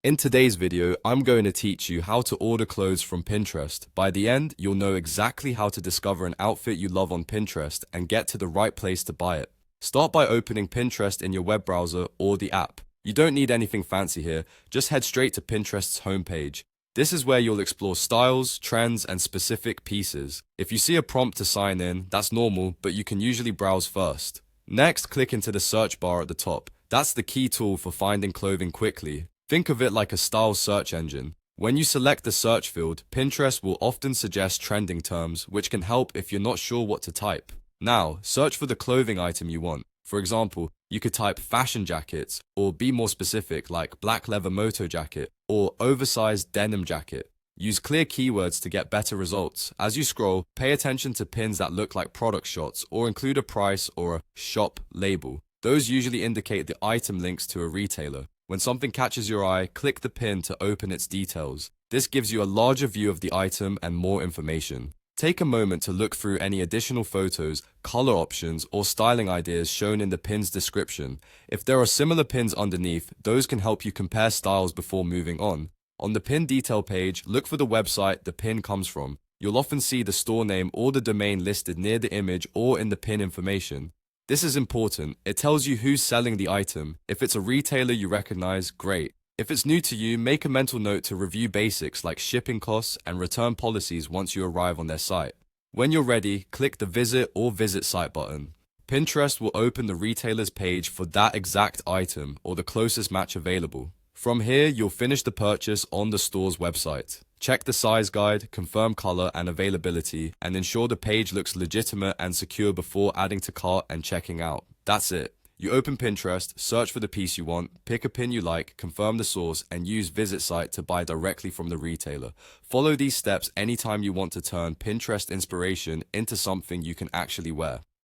In today's video, I'm going to teach you how to order clothes from Pinterest. By the end, you'll know exactly how to discover an outfit you love on Pinterest and get to the right place to buy it. Start by opening Pinterest in your web browser or the app. You don't need anything fancy here, just head straight to Pinterest's homepage. This is where you'll explore styles, trends, and specific pieces. If you see a prompt to sign in, that's normal, but you can usually browse first. Next, click into the search bar at the top. That's the key tool for finding clothing quickly. Think of it like a style search engine. When you select the search field, Pinterest will often suggest trending terms, which can help if you're not sure what to type. Now, search for the clothing item you want. For example, you could type fashion jackets, or be more specific like black leather moto jacket, or oversized denim jacket. Use clear keywords to get better results. As you scroll, pay attention to pins that look like product shots, or include a price or a shop label. Those usually indicate the item links to a retailer. When something catches your eye, click the pin to open its details. This gives you a larger view of the item and more information. Take a moment to look through any additional photos, color options, or styling ideas shown in the pin's description. If there are similar pins underneath, those can help you compare styles before moving on. On the pin detail page, look for the website the pin comes from. You'll often see the store name or the domain listed near the image or in the pin information. This is important. It tells you who's selling the item. If it's a retailer you recognize, great. If it's new to you, make a mental note to review basics like shipping costs and return policies once you arrive on their site. When you're ready, click the Visit or Visit Site button. Pinterest will open the retailer's page for that exact item or the closest match available. From here, you'll finish the purchase on the store's website. Check the size guide, confirm color and availability, and ensure the page looks legitimate and secure before adding to cart and checking out. That's it. You open Pinterest, search for the piece you want, pick a pin you like, confirm the source, and use Visit Site to buy directly from the retailer. Follow these steps anytime you want to turn Pinterest inspiration into something you can actually wear.